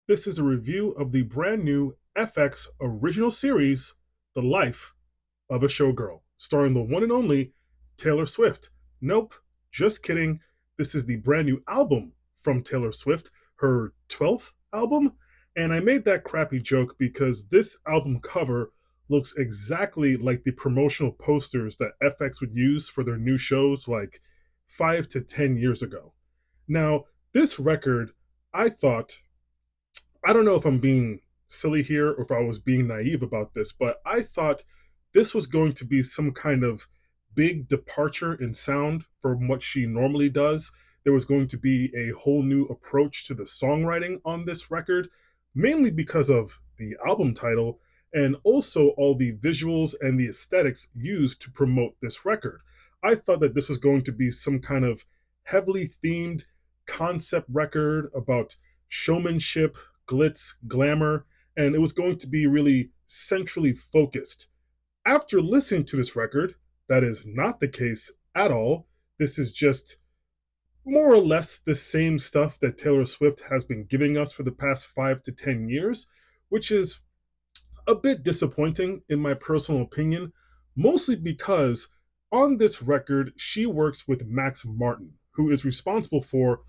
This is a review of the brand new FX original series, The Life of a Showgirl, starring the one and only Taylor Swift. Nope, just kidding. This is the brand new album from Taylor Swift, her 12th album. And I made that crappy joke because this album cover looks exactly like the promotional posters that FX would use for their new shows like 5 to 10 years ago. Now, this record, I thought, I don't know if I'm being silly here or if I was being naive about this, but I thought this was going to be some kind of big departure in sound from what she normally does. There was going to be a whole new approach to the songwriting on this record, mainly because of the album title and also all the visuals and the aesthetics used to promote this record. I thought that this was going to be some kind of heavily themed concept record about showmanship, glitz, glamour, and it was going to be really centrally focused. After listening to this record, that is not the case at all. This is just more or less the same stuff that Taylor Swift has been giving us for the past 5 to 10 years, which is a bit disappointing in my personal opinion, mostly because on this record, she works with Max Martin, who is responsible for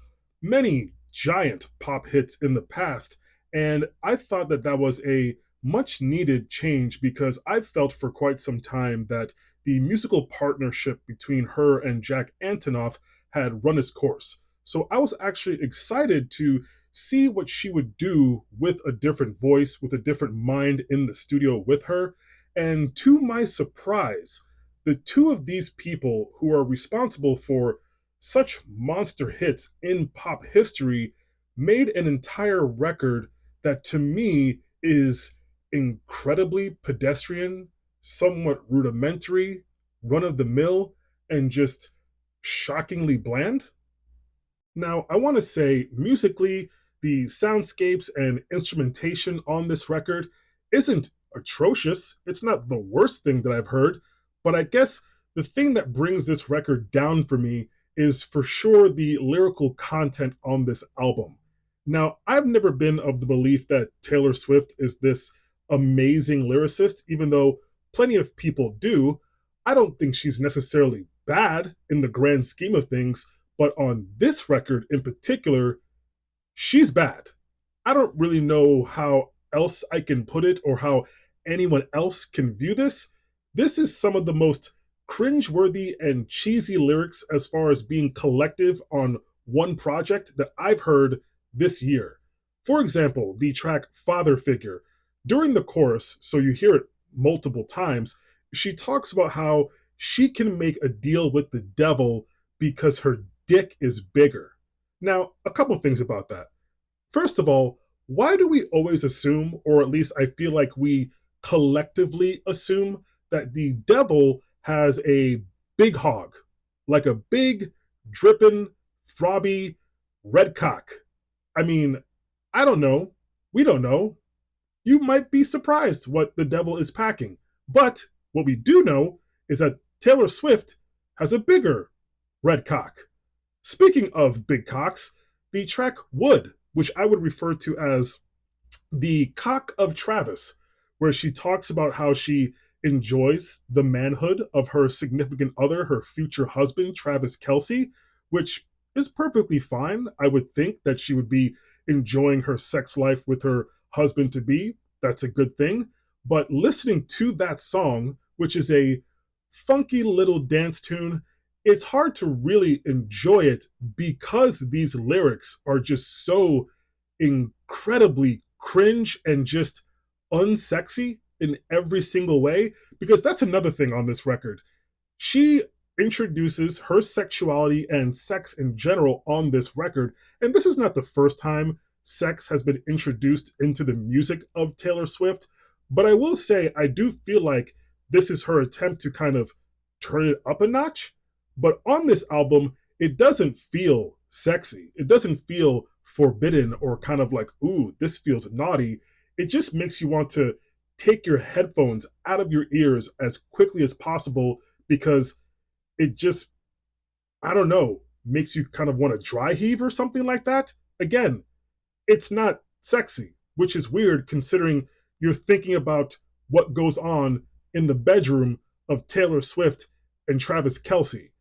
many giant pop hits in the past. And I thought that that was a much needed change because I've felt for quite some time that the musical partnership between her and Jack Antonoff had run its course. So I was actually excited to see what she would do with a different voice, with a different mind in the studio with her. And to my surprise, the two of these people who are responsible for such monster hits in pop history made an entire record that to me is incredibly pedestrian, somewhat rudimentary, run of the mill, and just shockingly bland. Now, I want to say musically, the soundscapes and instrumentation on this record isn't atrocious. It's not the worst thing that I've heard, but I guess the thing that brings this record down for me is for sure the lyrical content on this album. Now, I've never been of the belief that Taylor Swift is this amazing lyricist, even though plenty of people do. I don't think she's necessarily bad in the grand scheme of things, but on this record in particular, she's bad. I don't really know how else I can put it or how anyone else can view this. This is some of the most cringeworthy and cheesy lyrics as far as being collective on one project that I've heard this year. For example, the track Father Figure. During the chorus, so you hear it multiple times, she talks about how she can make a deal with the devil because her dick is bigger. Now, a couple things about that. First of all, why do we always assume, or at least I feel like we collectively assume, that the devil has a big hog, like a big, dripping, throbby, red cock? I mean, I don't know. We don't know. You might be surprised what the devil is packing. But what we do know is that Taylor Swift has a bigger red cock. Speaking of big cocks, the track Wood, which I would refer to as the cock of Travis, where she talks about how she enjoys the manhood of her significant other, her future husband, Travis Kelsey, which is perfectly fine. I would think that she would be enjoying her sex life with her husband to be. That's a good thing. But listening to that song, which is a funky little dance tune, it's hard to really enjoy it because these lyrics are just so incredibly cringe and just unsexy in every single way. Because that's another thing on this record. She introduces her sexuality and sex in general on this record. And this is not the first time sex has been introduced into the music of Taylor Swift. But I will say, I do feel like this is her attempt to kind of turn it up a notch. But on this album, it doesn't feel sexy. It doesn't feel forbidden or kind of like, ooh, this feels naughty. It just makes you want to take your headphones out of your ears as quickly as possible because it just, I don't know, makes you kind of want to dry heave or something like that. Again, it's not sexy, which is weird considering you're thinking about what goes on in the bedroom of Taylor Swift and Travis Kelce.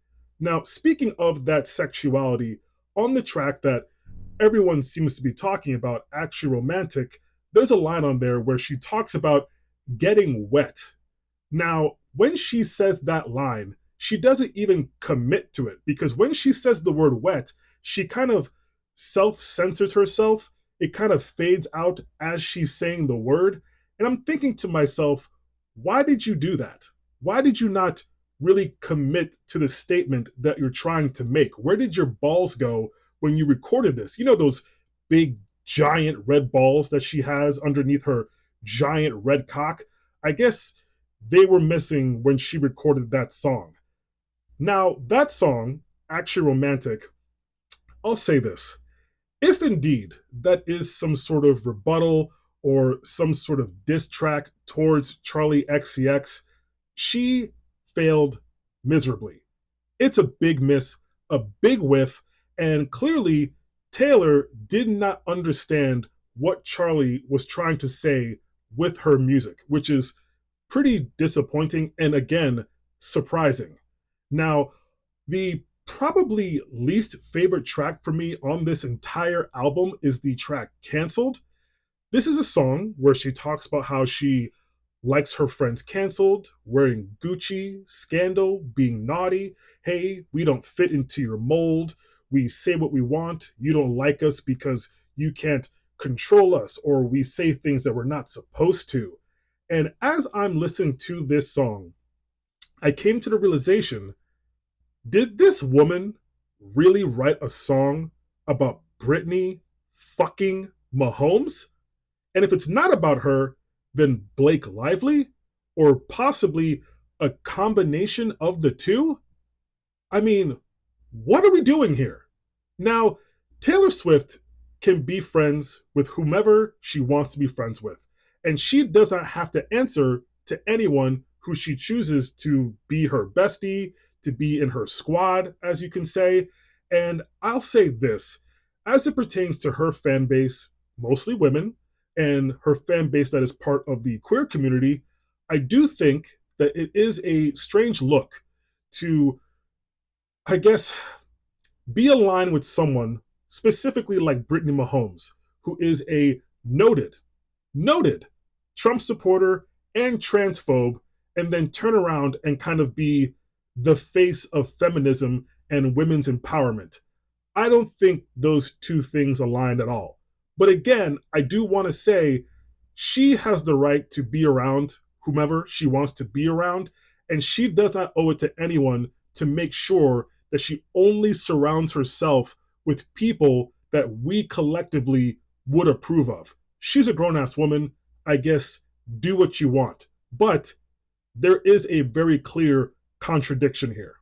Now, speaking of that sexuality, on the track that everyone seems to be talking about, Actually Romantic, there's a line on there where she talks about getting wet. Now, when she says that line, she doesn't even commit to it because when she says the word wet, she kind of self censors herself. It kind of fades out as she's saying the word. And I'm thinking to myself, why did you do that? Why did you not really commit to the statement that you're trying to make? Where did your balls go when you recorded this? You know, those big, giant red balls that she has underneath her giant red cock? I guess they were missing when she recorded that song. Now, that song, Actually Romantic, I'll say this. If indeed that is some sort of rebuttal or some sort of diss track towards Charlie XCX, she failed miserably. It's a big miss, a big whiff, and clearly Taylor did not understand what Charlie was trying to say with her music, which is pretty disappointing and again, surprising. Now, the probably least favorite track for me on this entire album is the track Cancelled. This is a song where she talks about how she likes her friends canceled, wearing Gucci, scandal, being naughty. Hey, we don't fit into your mold. We say what we want. You don't like us because you can't control us, or we say things that we're not supposed to. And as I'm listening to this song, I came to the realization, did this woman really write a song about Brittany fucking Mahomes? And if it's not about her, then Blake Lively? Or possibly a combination of the two? I mean, what are we doing here? Now, Taylor Swift can be friends with whomever she wants to be friends with, and she does not have to answer to anyone who she chooses to be her bestie, to be in her squad, as you can say. And I'll say this, as it pertains to her fan base, mostly women, and her fan base that is part of the queer community, I do think that it is a strange look to, I guess, be aligned with someone specifically like Brittany Mahomes, who is a noted Trump supporter and transphobe, and then turn around and kind of be the face of feminism and women's empowerment. I don't think those two things align at all. But again, I do want to say she has the right to be around whomever she wants to be around, and she does not owe it to anyone to make sure that she only surrounds herself with people that we collectively would approve of. She's a grown ass woman. I guess do what you want. But there is a very clear contradiction here.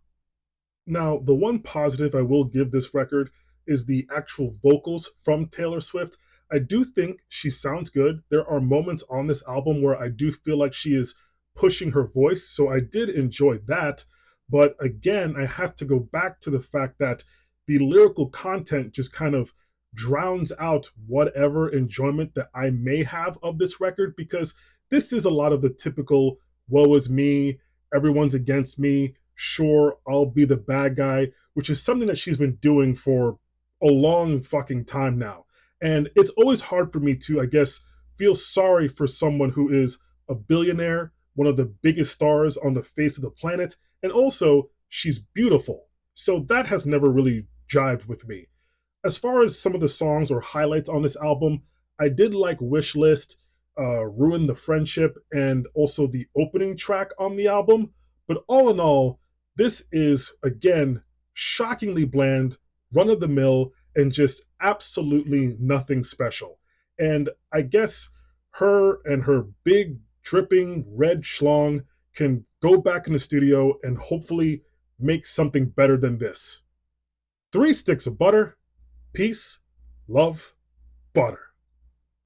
Now, the one positive I will give this record is the actual vocals from Taylor Swift. I do think she sounds good. There are moments on this album where I do feel like she is pushing her voice, so I did enjoy that. But again, I have to go back to the fact that the lyrical content just kind of drowns out whatever enjoyment that I may have of this record, because this is a lot of the typical woe is me, everyone's against me, sure, I'll be the bad guy, which is something that she's been doing for a long fucking time now. And it's always hard for me to, I guess, feel sorry for someone who is a billionaire, one of the biggest stars on the face of the planet, and also she's beautiful. So that has never really jived with me. As far as some of the songs or highlights on this album, I did like Wish List, Ruin the Friendship, and also the opening track on the album. But all in all, this is, again, shockingly bland, run of the mill, and just absolutely nothing special. And I guess her and her big, dripping red schlong can go back in the studio and hopefully make something better than this. 3 sticks of butter, peace, love, butter.